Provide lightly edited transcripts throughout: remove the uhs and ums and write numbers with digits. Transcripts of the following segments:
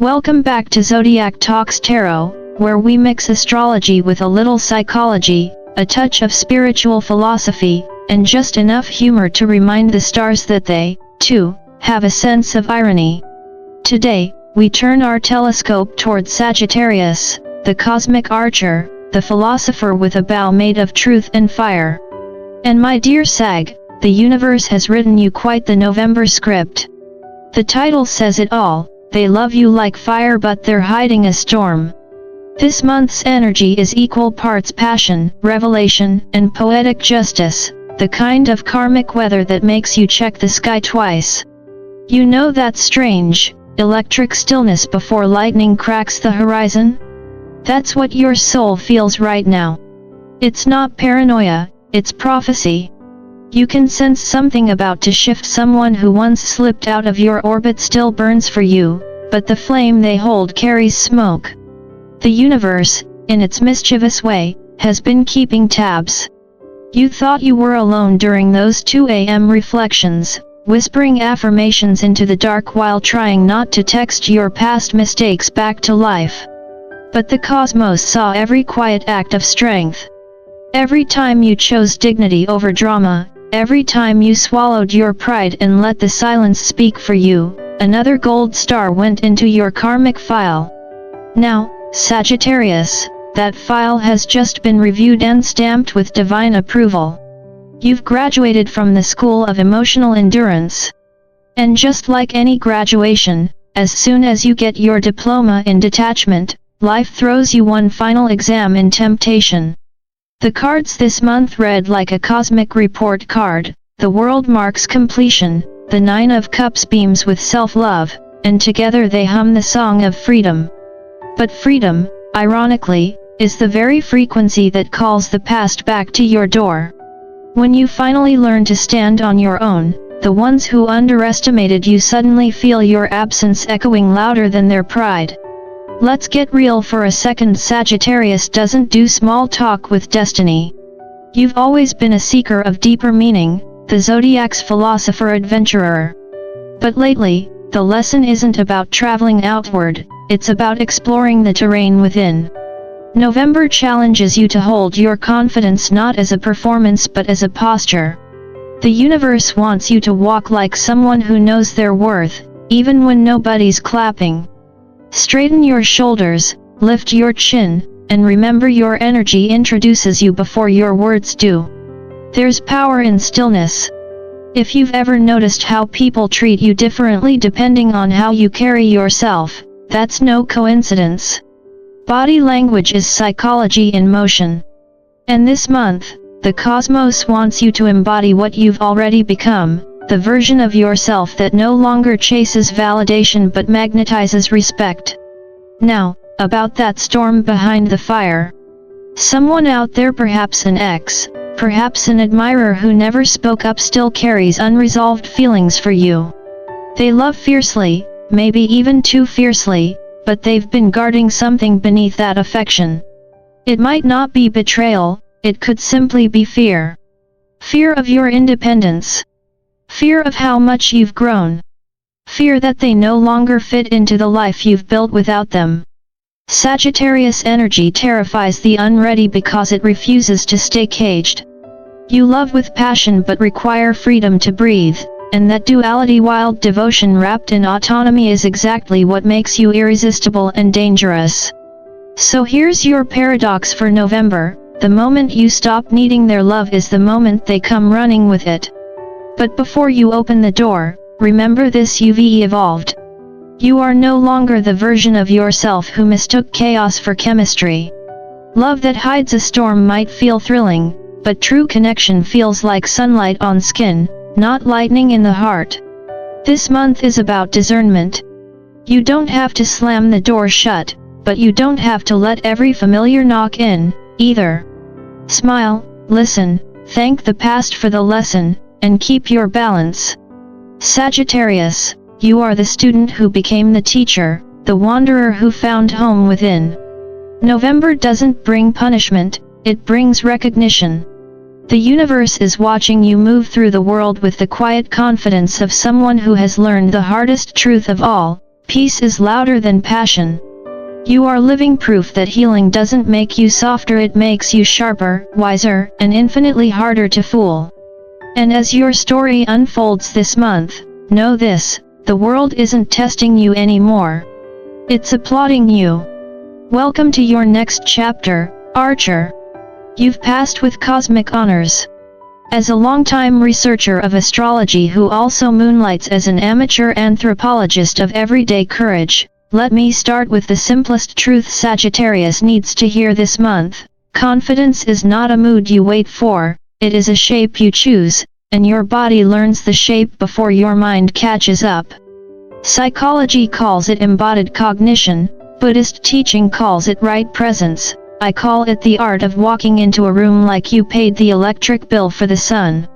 Welcome back to Zodiac Talks Tarot, where we mix astrology with a little psychology, a touch of spiritual philosophy, and just enough humor to remind the stars that they, too, have a sense of irony. Today, we turn our telescope towards Sagittarius, the cosmic archer, the philosopher with a bow made of truth and fire. And my dear Sag, the universe has written you quite the November script. The title says it all, they love you like fire but they're hiding a storm. This month's energy is equal parts passion, revelation, and poetic justice, the kind of karmic weather that makes you check the sky twice. You know that strange, electric stillness before lightning cracks the horizon? That's what your soul feels right now. It's not paranoia, it's prophecy. You can sense something about to shift. Someone who once slipped out of your orbit still burns for you, but the flame they hold carries smoke. The universe, in its mischievous way, has been keeping tabs. You thought you were alone during those 2 a.m. reflections, whispering affirmations into the dark while trying not to text your past mistakes back to life. But the cosmos saw every quiet act of strength. Every time you chose dignity over drama, every time you swallowed your pride and let the silence speak for you, another gold star went into your karmic file. Now, Sagittarius, that file has just been reviewed and stamped with divine approval. You've graduated from the school of emotional endurance. And just like any graduation, as soon as you get your diploma in detachment, life throws you one final exam in temptation. The cards this month read like a cosmic report card. The world marks completion, the 9 of Cups beams with self-love, and together they hum the song of freedom. But freedom, ironically, is the very frequency that calls the past back to your door. When you finally learn to stand on your own, the ones who underestimated you suddenly feel your absence echoing louder than their pride. Let's get real for a second. Sagittarius doesn't do small talk with destiny. You've always been a seeker of deeper meaning, the Zodiac's philosopher adventurer. But lately, the lesson isn't about traveling outward, it's about exploring the terrain within. November challenges you to hold your confidence not as a performance but as a posture. The universe wants you to walk like someone who knows their worth, even when nobody's clapping. Straighten your shoulders, lift your chin, and remember your energy introduces you before your words do. There's power in stillness. If you've ever noticed how people treat you differently depending on how you carry yourself, that's no coincidence. Body language is psychology in motion. And this month, the cosmos wants you to embody what you've already become, the version of yourself that no longer chases validation but magnetizes respect. Now, about that storm behind the fire. Someone out there, perhaps an ex, perhaps an admirer who never spoke up, still carries unresolved feelings for you. They love fiercely, maybe even too fiercely, but they've been guarding something beneath that affection. It might not be betrayal, it could simply be fear. Fear of your independence. Fear of how much you've grown. Fear that they no longer fit into the life you've built without them. Sagittarius energy terrifies the unready because it refuses to stay caged. You love with passion but require freedom to breathe, and that duality, wild devotion wrapped in autonomy, is exactly what makes you irresistible and dangerous. So here's your paradox for November: the moment you stop needing their love is the moment they come running with it. But before you open the door, remember this: you've evolved. You are no longer the version of yourself who mistook chaos for chemistry. Love that hides a storm might feel thrilling, but true connection feels like sunlight on skin, not lightning in the heart. This month is about discernment. You don't have to slam the door shut, but you don't have to let every familiar knock in, either. Smile, listen, thank the past for the lesson, and keep your balance. Sagittarius, you are the student who became the teacher, the wanderer who found home within. November doesn't bring punishment, it brings recognition. The universe is watching you move through the world with the quiet confidence of someone who has learned the hardest truth of all: Peace is louder than passion. You are living proof that healing doesn't make you softer, it makes you sharper, wiser, and infinitely harder to fool. And as your story unfolds this month, know this, the world isn't testing you anymore. It's applauding you. Welcome to your next chapter, Archer. You've passed with cosmic honors. As a longtime researcher of astrology who also moonlights as an amateur anthropologist of everyday courage, let me start with the simplest truth Sagittarius needs to hear this month. Confidence is not a mood you wait for, it is a shape you choose, and your body learns the shape before your mind catches up. Psychology calls it embodied cognition, Buddhist teaching calls it right presence, I call it the art of walking into a room like you paid the electric bill for the sun.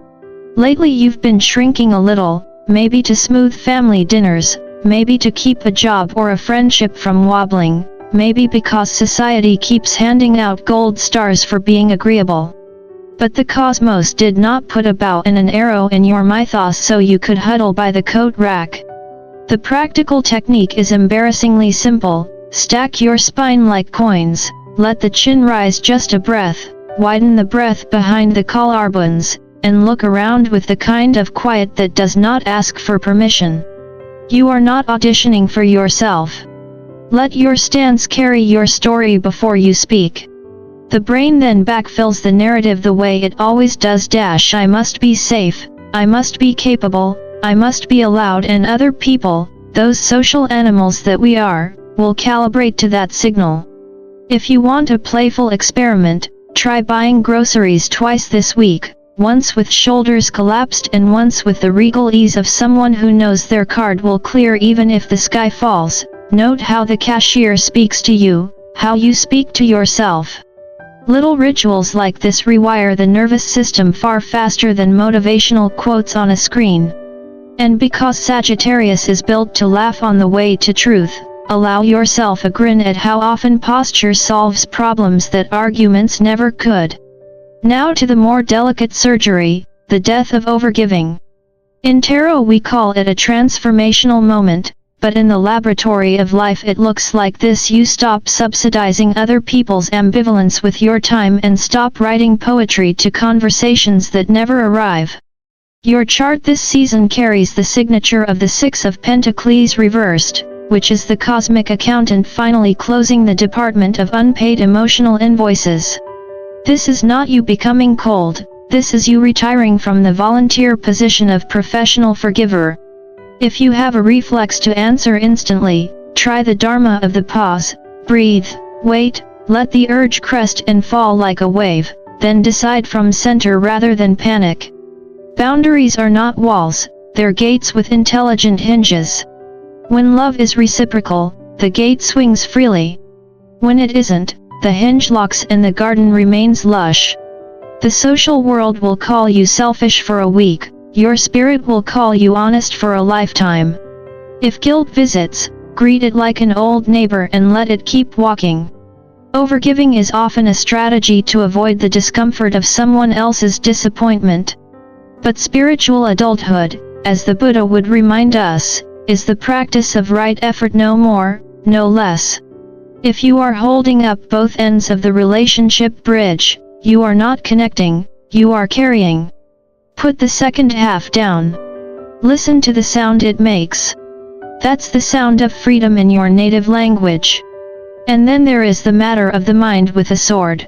Lately you've been shrinking a little, maybe to smooth family dinners, maybe to keep a job or a friendship from wobbling, maybe because society keeps handing out gold stars for being agreeable. But the cosmos did not put a bow and an arrow in your mythos so you could huddle by the coat rack. The practical technique is embarrassingly simple, stack your spine like coins, let the chin rise just a breath, widen the breath behind the collarbones, and look around with the kind of quiet that does not ask for permission. You are not auditioning for yourself. Let your stance carry your story before you speak. The brain then backfills the narrative the way it always does. I must be safe, I must be capable, I must be allowed, and other people, those social animals that we are, will calibrate to that signal. If you want a playful experiment, try buying groceries twice this week, once with shoulders collapsed and once with the regal ease of someone who knows their card will clear even if the sky falls. Note how the cashier speaks to you, how you speak to yourself. Little rituals like this rewire the nervous system far faster than motivational quotes on a screen. And because Sagittarius is built to laugh on the way to truth, allow yourself a grin at how often posture solves problems that arguments never could. Now to the more delicate surgery, the death of overgiving. In tarot we call it a transformational moment, but in the laboratory of life it looks like this: you stop subsidizing other people's ambivalence with your time and stop writing poetry to conversations that never arrive. Your chart this season carries the signature of the Six of Pentacles reversed, which is the cosmic accountant finally closing the department of unpaid emotional invoices. This is not you becoming cold, this is you retiring from the volunteer position of professional forgiver. If you have a reflex to answer instantly, try the dharma of the pause, breathe, wait, let the urge crest and fall like a wave, then decide from center rather than panic. Boundaries are not walls, they're gates with intelligent hinges. When love is reciprocal, the gate swings freely. When it isn't, the hinge locks and the garden remains lush. The social world will call you selfish for a week, your spirit will call you honest for a lifetime. If guilt visits, greet it like an old neighbor and let it keep walking. Overgiving is often a strategy to avoid the discomfort of someone else's disappointment. But spiritual adulthood, as the Buddha would remind us, is the practice of right effort, no more, no less. If you are holding up both ends of the relationship bridge, you are not connecting, you are carrying. Put the second half down. Listen to the sound it makes. That's the sound of freedom in your native language. And then there is the matter of the mind with a sword.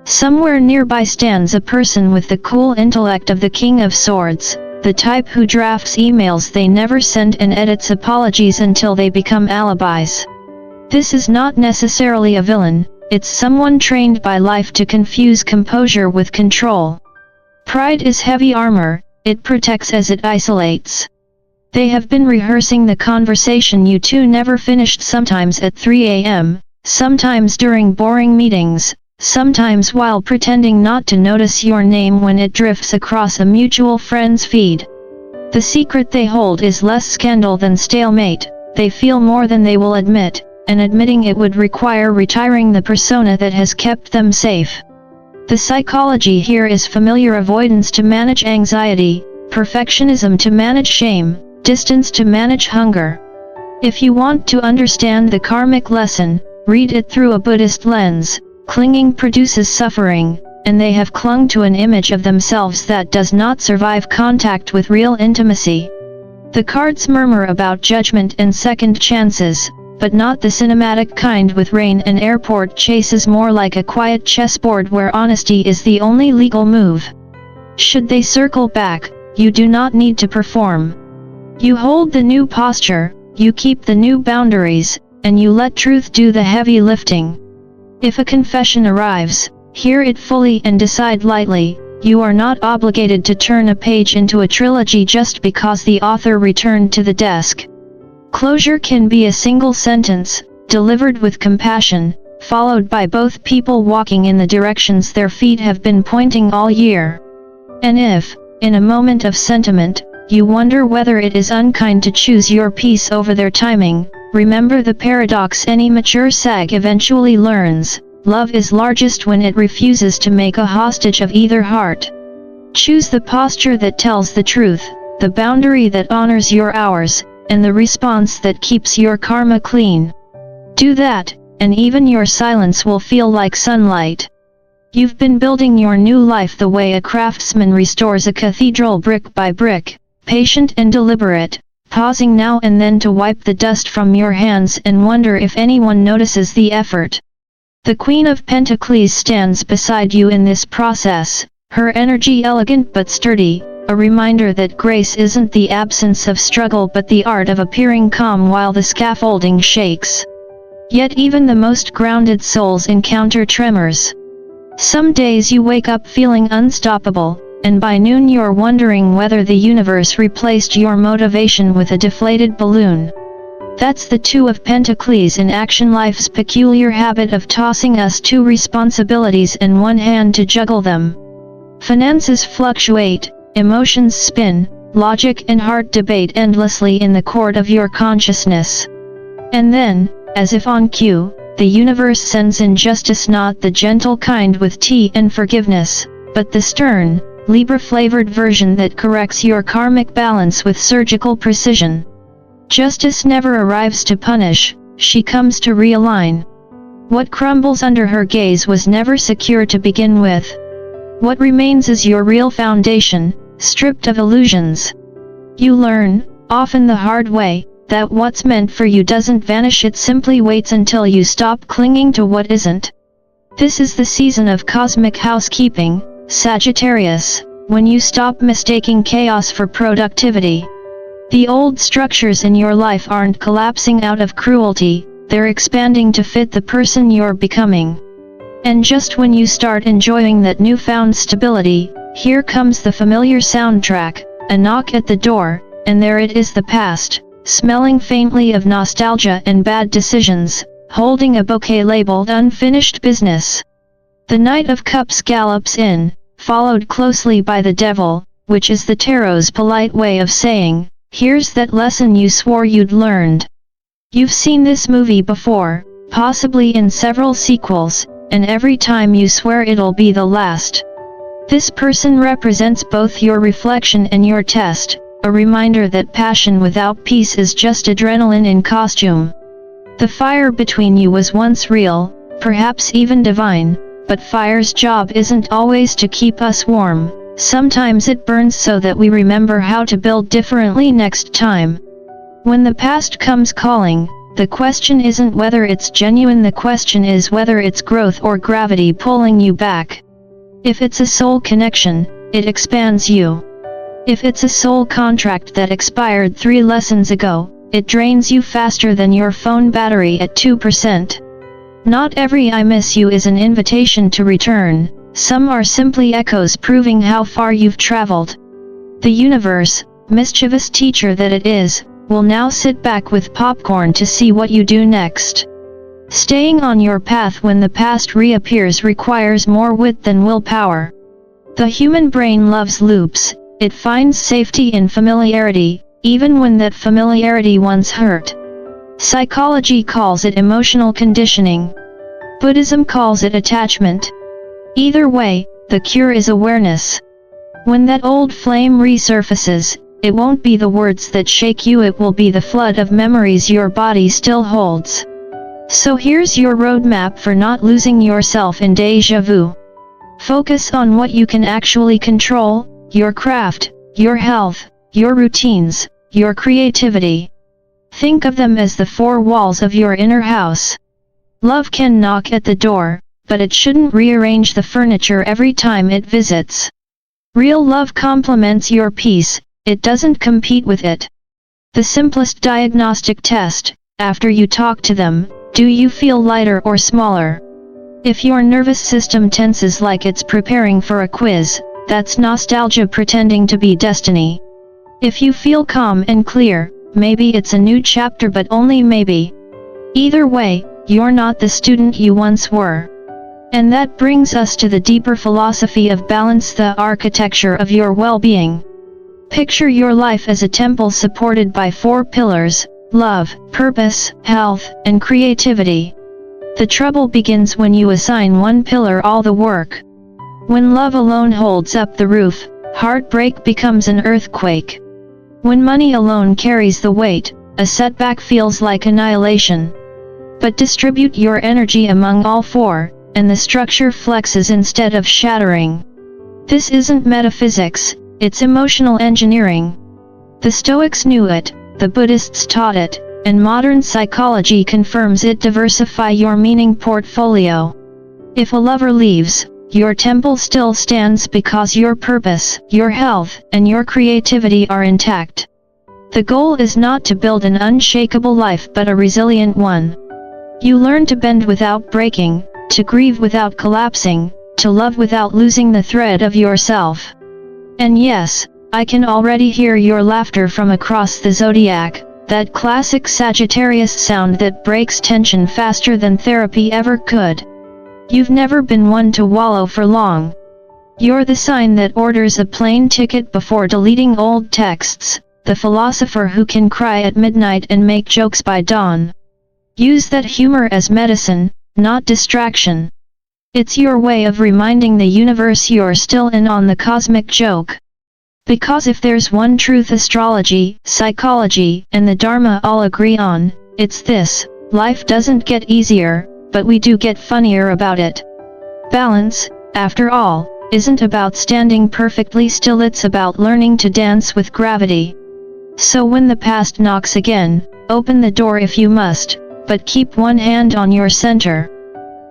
Somewhere nearby stands a person with the cool intellect of the King of Swords, the type who drafts emails they never send and edits apologies until they become alibis. This is not necessarily a villain, it's someone trained by life to confuse composure with control. Pride is heavy armor, it protects as it isolates. They have been rehearsing the conversation you two never finished, sometimes at 3 a.m., sometimes during boring meetings, sometimes while pretending not to notice your name when it drifts across a mutual friend's feed. The secret they hold is less scandal than stalemate, they feel more than they will admit, and admitting it would require retiring the persona that has kept them safe. The psychology here is familiar avoidance to manage anxiety, perfectionism to manage shame, distance to manage hunger. If you want to understand the karmic lesson, read it through a Buddhist lens. Clinging produces suffering, and they have clung to an image of themselves that does not survive contact with real intimacy. The cards murmur about judgment and second chances, but not the cinematic kind with rain and airport chases, more like a quiet chessboard where honesty is the only legal move. Should they circle back, you do not need to perform. You hold the new posture, you keep the new boundaries, and you let truth do the heavy lifting. If a confession arrives, hear it fully and decide lightly. You are not obligated to turn a page into a trilogy just because the author returned to the desk. Closure can be a single sentence, delivered with compassion, followed by both people walking in the directions their feet have been pointing all year. And if, in a moment of sentiment, you wonder whether it is unkind to choose your peace over their timing, remember the paradox any mature sag eventually learns: love is largest when it refuses to make a hostage of either heart. Choose the posture that tells the truth, the boundary that honors your hours, and the response that keeps your karma clean. Do that, and even your silence will feel like sunlight. You've been building your new life the way a craftsman restores a cathedral brick by brick, patient and deliberate, pausing now and then to wipe the dust from your hands and wonder if anyone notices the effort. The Queen of Pentacles stands beside you in this process, her energy elegant but sturdy, a reminder that grace isn't the absence of struggle but the art of appearing calm while the scaffolding shakes. Yet even the most grounded souls encounter tremors. Some days you wake up feeling unstoppable, and by noon you're wondering whether the universe replaced your motivation with a deflated balloon. That's the Two of Pentacles in action, life's peculiar habit of tossing us two responsibilities and one hand to juggle them. Finances fluctuate, emotions spin, logic and heart debate endlessly in the court of your consciousness. And then, as if on cue, the universe sends in justice, not the gentle kind with tea and forgiveness, but the stern, Libra-flavored version that corrects your karmic balance with surgical precision. Justice never arrives to punish, she comes to realign. What crumbles under her gaze was never secure to begin with. What remains is your real foundation, stripped of illusions. You learn, often the hard way, that what's meant for you doesn't vanish, it simply waits until you stop clinging to what isn't. This is the season of cosmic housekeeping, Sagittarius, when you stop mistaking chaos for productivity. The old structures in your life aren't collapsing out of cruelty, they're expanding to fit the person you're becoming. And just when you start enjoying that newfound stability, here comes the familiar soundtrack, a knock at the door, and there it is, the past, smelling faintly of nostalgia and bad decisions, holding a bouquet labeled unfinished business. The Knight of Cups gallops in, followed closely by the Devil, which is the tarot's polite way of saying, here's that lesson you swore you'd learned. You've seen this movie before, possibly in several sequels, and every time you swear it'll be the last. This person represents both your reflection and your test, a reminder that passion without peace is just adrenaline in costume. The fire between you was once real, perhaps even divine, but fire's job isn't always to keep us warm, sometimes it burns so that we remember how to build differently next time. When the past comes calling, the question isn't whether it's genuine, the question is whether it's growth or gravity pulling you back. If it's a soul connection, it expands you. If it's a soul contract that expired 3 lessons ago, it drains you faster than your phone battery at 2%. Not every I miss you is an invitation to return, some are simply echoes proving how far you've traveled. The universe, mischievous teacher that it is, will now sit back with popcorn to see what you do next. Staying on your path when the past reappears requires more wit than willpower. The human brain loves loops, it finds safety in familiarity, even when that familiarity once hurt. Psychology calls it emotional conditioning. Buddhism calls it attachment. Either way, the cure is awareness. When that old flame resurfaces, It won't be the words that shake you, it will be the flood of memories your body still holds. So here's your roadmap for not losing yourself in déjà vu. Focus on what you can actually control: your craft, your health, your routines, your creativity. Think of them as the four walls of your inner house. Love can knock at the door, but it shouldn't rearrange the furniture every time it visits. Real love complements your peace, it doesn't compete with it. The simplest diagnostic test: after you talk to them, do you feel lighter or smaller? If your nervous system tenses like it's preparing for a quiz, that's nostalgia pretending to be destiny. If you feel calm and clear, maybe it's a new chapter, but only maybe. Either way, you're not the student you once were. And that brings us to the deeper philosophy of balance, the architecture of your well-being. Picture your life as a temple supported by four pillars: love, purpose, health, and creativity. The trouble begins when you assign one pillar all the work. When love alone holds up the roof, heartbreak becomes an earthquake. When money alone carries the weight, a setback feels like annihilation. But distribute your energy among all four, and the structure flexes instead of shattering. This isn't metaphysics, it's emotional engineering. The Stoics knew it, the Buddhists taught it, and modern psychology confirms it. Diversify your meaning portfolio. If a lover leaves, your temple still stands because your purpose, your health, and your creativity are intact. The goal is not to build an unshakable life but a resilient one. You learn to bend without breaking, to grieve without collapsing, to love without losing the thread of yourself. And yes, I can already hear your laughter from across the Zodiac, that classic Sagittarius sound that breaks tension faster than therapy ever could. You've never been one to wallow for long. You're the sign that orders a plane ticket before deleting old texts, the philosopher who can cry at midnight and make jokes by dawn. Use that humor as medicine, not distraction. It's your way of reminding the universe you're still in on the cosmic joke. Because if there's one truth astrology, psychology, and the Dharma all agree on, it's this: life doesn't get easier, but we do get funnier about it. Balance, after all, isn't about standing perfectly still, it's about learning to dance with gravity. So when the past knocks again, open the door if you must, but keep one hand on your center.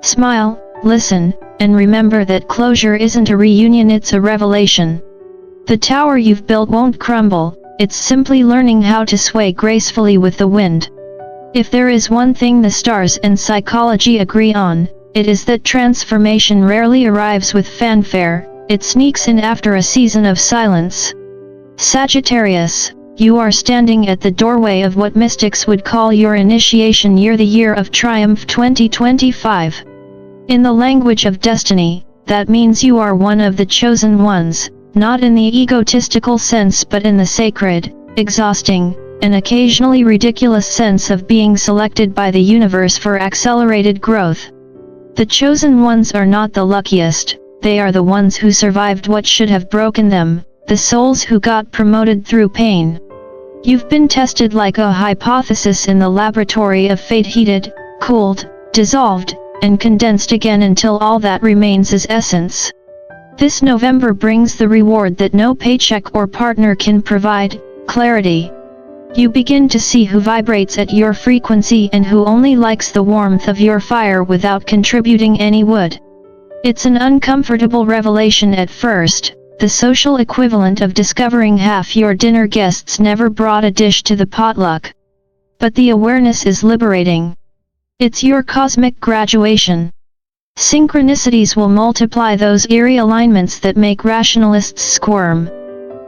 Smile, listen, and remember that closure isn't a reunion, it's a revelation. The tower you've built won't crumble, it's simply learning how to sway gracefully with the wind. If there is one thing the stars and psychology agree on, it is that transformation rarely arrives with fanfare, it sneaks in after a season of silence. Sagittarius, you are standing at the doorway of what mystics would call your initiation year, the year of triumph 2025. In the language of destiny, that means you are one of the chosen ones, not in the egotistical sense but in the sacred, exhausting, and occasionally ridiculous sense of being selected by the universe for accelerated growth. The chosen ones are not the luckiest, they are the ones who survived what should have broken them, the souls who got promoted through pain. You've been tested like a hypothesis in the laboratory of fate, heated, cooled, dissolved, and condensed again until all that remains is essence. This November brings the reward that no paycheck or partner can provide: clarity. You begin to see who vibrates at your frequency and who only likes the warmth of your fire without contributing any wood. It's an uncomfortable revelation at first, the social equivalent of discovering half your dinner guests never brought a dish to the potluck. But the awareness is liberating. It's your cosmic graduation. Synchronicities will multiply those eerie alignments that make rationalists squirm.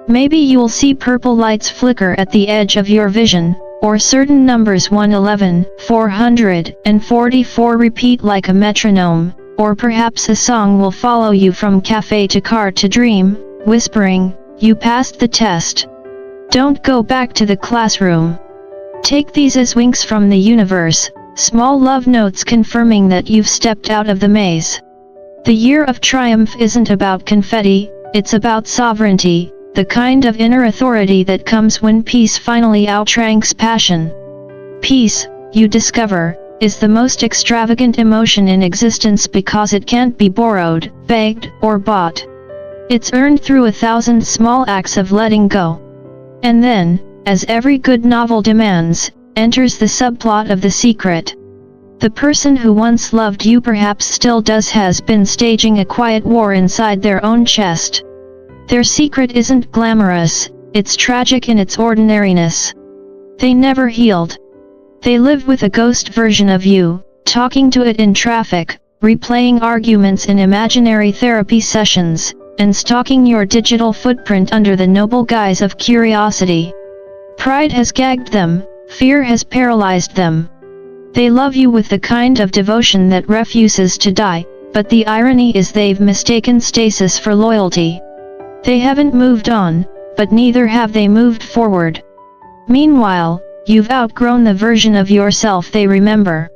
Maybe you'll see purple lights flicker at the edge of your vision, or certain numbers 111, 444 repeat like a metronome, or perhaps a song will follow you from cafe to car to dream, whispering, "You passed the test. Don't go back to the classroom." Take these as winks from the universe, small love notes confirming that you've stepped out of the maze. The year of triumph isn't about confetti, it's about sovereignty, the kind of inner authority that comes when peace finally outranks passion. Peace, you discover, is the most extravagant emotion in existence because it can't be borrowed, begged, or bought. It's earned through 1,000 small acts of letting go. And then, as every good novel demands, enters the subplot of The Secret. The person who once loved you perhaps still has been staging a quiet war inside their own chest. Their secret isn't glamorous, it's tragic in its ordinariness. They never healed. They live with a ghost version of you, talking to it in traffic, replaying arguments in imaginary therapy sessions, and stalking your digital footprint under the noble guise of curiosity. Pride has gagged them, fear has paralyzed them. They love you with the kind of devotion that refuses to die, but the irony is they've mistaken stasis for loyalty. They haven't moved on, but neither have they moved forward. Meanwhile, you've outgrown the version of yourself they remember.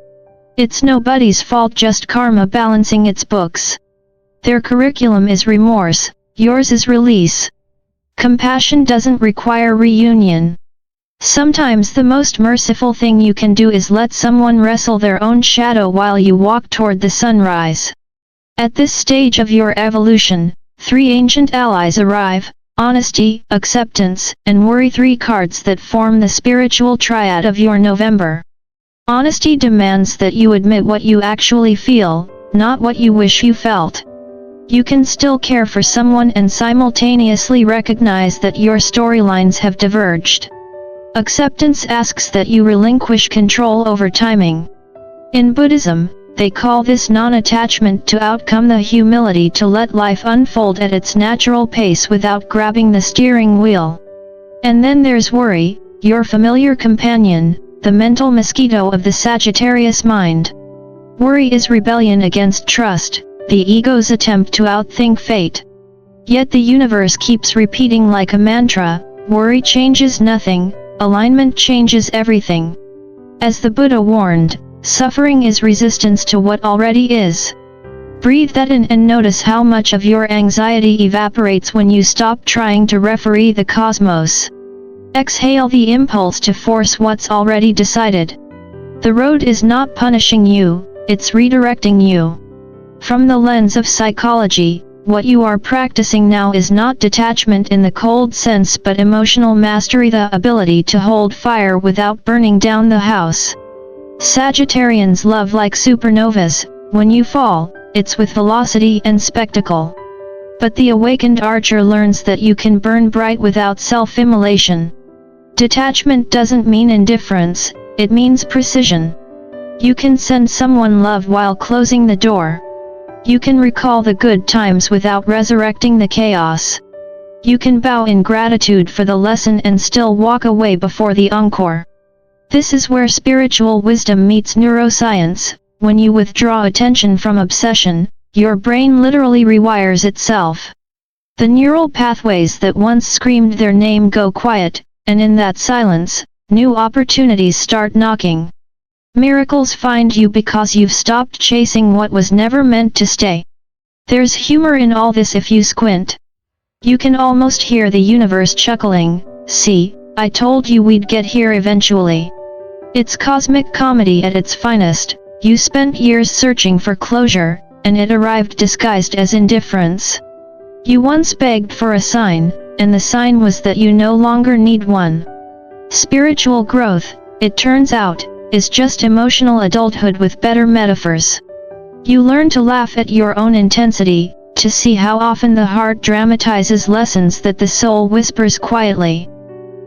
It's nobody's fault, just karma balancing its books. Their curriculum is remorse, yours is release. Compassion doesn't require reunion. Sometimes the most merciful thing you can do is let someone wrestle their own shadow while you walk toward the sunrise. At this stage of your evolution, 3 ancient allies arrive: honesty, acceptance, and worry, 3 cards that form the spiritual triad of your November. Honesty demands that you admit what you actually feel, not what you wish you felt. You can still care for someone and simultaneously recognize that your storylines have diverged. Acceptance asks that you relinquish control over timing. In Buddhism, they call this non-attachment to outcome, the humility to let life unfold at its natural pace without grabbing the steering wheel. And then there's worry, your familiar companion, the mental mosquito of the Sagittarius mind. Worry is rebellion against trust, the ego's attempt to outthink fate. Yet the universe keeps repeating like a mantra, worry changes nothing, alignment changes everything. As the Buddha warned, suffering is resistance to what already is. Breathe that in and notice how much of your anxiety evaporates when you stop trying to referee the cosmos. Exhale the impulse to force what's already decided. The road is not punishing you, it's redirecting you. From the lens of psychology, what you are practicing now is not detachment in the cold sense but emotional mastery, the ability to hold fire without burning down the house. Sagittarians love like supernovas. When you fall, it's with velocity and spectacle. But the awakened archer learns that you can burn bright without self-immolation. Detachment doesn't mean indifference, it means precision. You can send someone love while closing the door. You can recall the good times without resurrecting the chaos. You can bow in gratitude for the lesson and still walk away before the encore. This is where spiritual wisdom meets neuroscience. When you withdraw attention from obsession, your brain literally rewires itself. The neural pathways that once screamed their name go quiet, and in that silence, new opportunities start knocking. Miracles find you because you've stopped chasing what was never meant to stay. There's humor in all this if you squint. You can almost hear the universe chuckling, "See, I told you we'd get here eventually." It's cosmic comedy at its finest. You spent years searching for closure, and it arrived disguised as indifference. You once begged for a sign, and the sign was that you no longer need one. Spiritual growth, it turns out, is just emotional adulthood with better metaphors. You learn to laugh at your own intensity, to see how often the heart dramatizes lessons that the soul whispers quietly.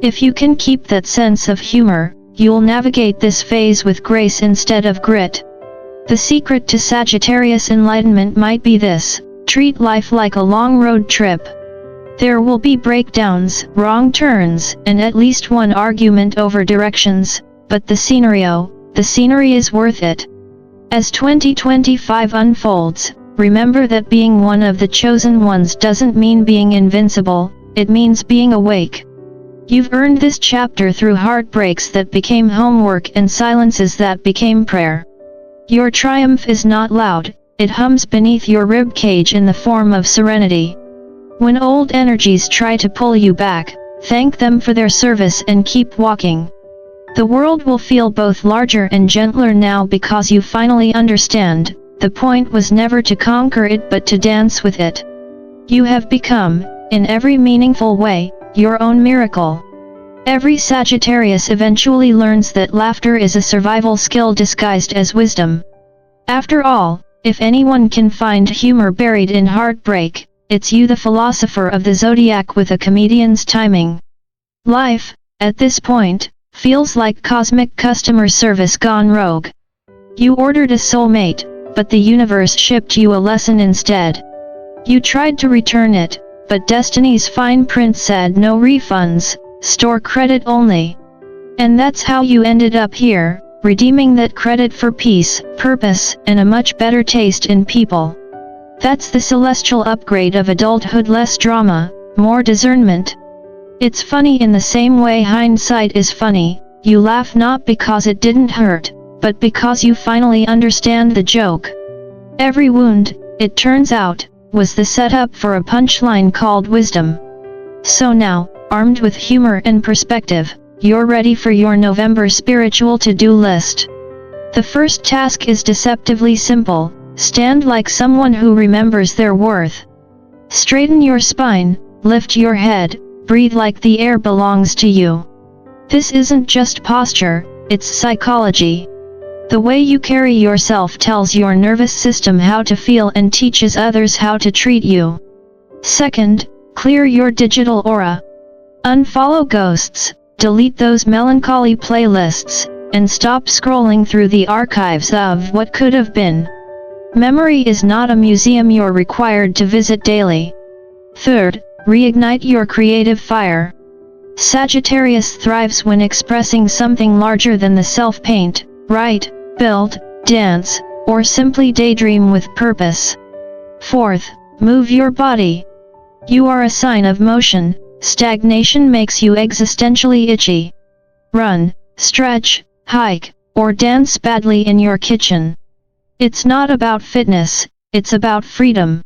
If you can keep that sense of humor, you'll navigate this phase with grace instead of grit. The secret to Sagittarius enlightenment might be this: treat life like a long road trip. There will be breakdowns, wrong turns, and at least one argument over directions, but the scenery is worth it. As 2025 unfolds, remember that being one of the chosen ones doesn't mean being invincible, it means being awake. You've earned this chapter through heartbreaks that became homework and silences that became prayer. Your triumph is not loud, it hums beneath your rib cage in the form of serenity. When old energies try to pull you back, thank them for their service and keep walking. The world will feel both larger and gentler now because you finally understand, the point was never to conquer it but to dance with it. You have become, in every meaningful way, your own miracle. Every Sagittarius eventually learns that laughter is a survival skill disguised as wisdom. After all, if anyone can find humor buried in heartbreak, it's you, the philosopher of the Zodiac with a comedian's timing. Life, at this point, feels like cosmic customer service gone rogue. You ordered a soulmate, but the universe shipped you a lesson instead. You tried to return it, but destiny's fine print said no refunds, store credit only. And that's how you ended up here, redeeming that credit for peace, purpose, and a much better taste in people. That's the celestial upgrade of adulthood: less drama, more discernment. It's funny in the same way hindsight is funny. You laugh not because it didn't hurt, but because you finally understand the joke. Every wound, it turns out, was the setup for a punchline called wisdom. So now, armed with humor and perspective, you're ready for your November spiritual to-do list. The first task is deceptively simple: stand like someone who remembers their worth. Straighten your spine, lift your head, breathe like the air belongs to you. This isn't just posture, it's psychology. The way you carry yourself tells your nervous system how to feel and teaches others how to treat you. Second, clear your digital aura. Unfollow ghosts, delete those melancholy playlists, and stop scrolling through the archives of what could have been. Memory is not a museum you're required to visit daily. Third, reignite your creative fire. Sagittarius thrives when expressing something larger than the self: paint, write, build, dance, or simply daydream with purpose. Fourth, move your body. You are a sign of motion. Stagnation makes you existentially itchy. Run, stretch, hike, or dance badly in your kitchen. It's not about fitness, it's about freedom.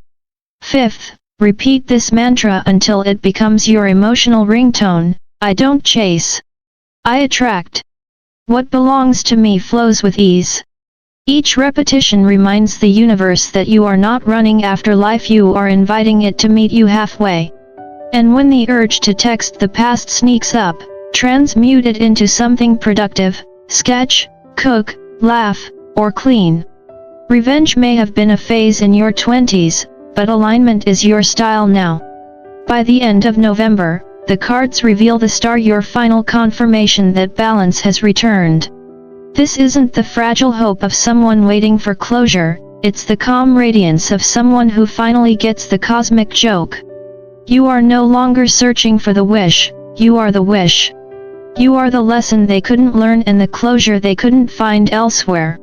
Fifth, repeat this mantra until it becomes your emotional ringtone: I don't chase, I attract. What belongs to me flows with ease. Each repetition reminds the universe that you are not running after life, you are inviting it to meet you halfway. And when the urge to text the past sneaks up, transmute it into something productive: sketch, cook, laugh, or clean. Revenge may have been a phase in your 20s, but alignment is your style now. By the end of November, the cards reveal the star, your final confirmation that balance has returned. This isn't the fragile hope of someone waiting for closure, it's the calm radiance of someone who finally gets the cosmic joke. You are no longer searching for the wish, you are the wish. You are the lesson they couldn't learn and the closure they couldn't find elsewhere.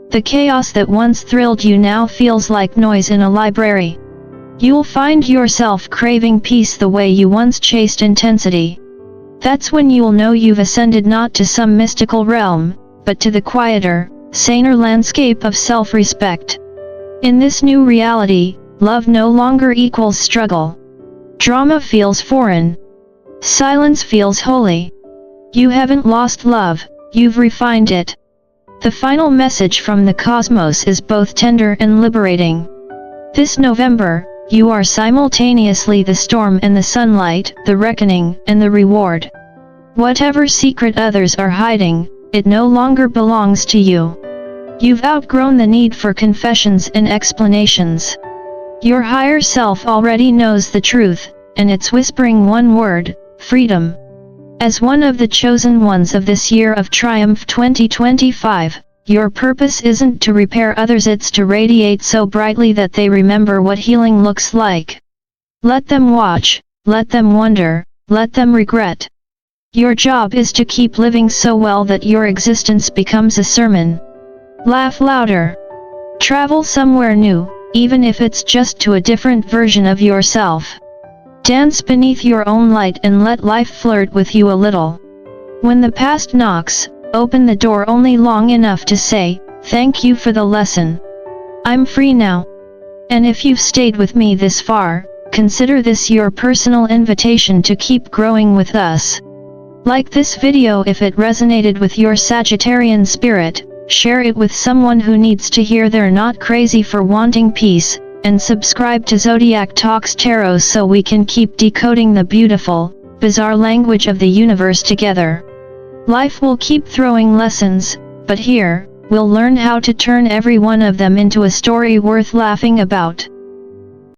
The chaos that once thrilled you now feels like noise in a library. You'll find yourself craving peace the way you once chased intensity. That's when you'll know you've ascended not to some mystical realm, but to the quieter, saner landscape of self-respect. In this new reality, love no longer equals struggle. Drama feels foreign. Silence feels holy. You haven't lost love, you've refined it. The final message from the cosmos is both tender and liberating. This November, you are simultaneously the storm and the sunlight, the reckoning and the reward. Whatever secret others are hiding, it no longer belongs to you. You've outgrown the need for confessions and explanations. Your higher self already knows the truth, and it's whispering one word: freedom. As one of the chosen ones of this year of triumph 2025, your purpose isn't to repair others, it's to radiate so brightly that they remember what healing looks like. Let them watch, let them wonder, let them regret. Your job is to keep living so well that your existence becomes a sermon. Laugh louder. Travel somewhere new, even if it's just to a different version of yourself. Dance beneath your own light and let life flirt with you a little. When the past knocks, open the door only long enough to say, thank you for the lesson. I'm free now. And if you've stayed with me this far, consider this your personal invitation to keep growing with us. Like this video if it resonated with your Sagittarian spirit, share it with someone who needs to hear they're not crazy for wanting peace, and subscribe to Zodiac Talks Tarot so we can keep decoding the beautiful, bizarre language of the universe together. Life will keep throwing lessons, but here, we'll learn how to turn every one of them into a story worth laughing about.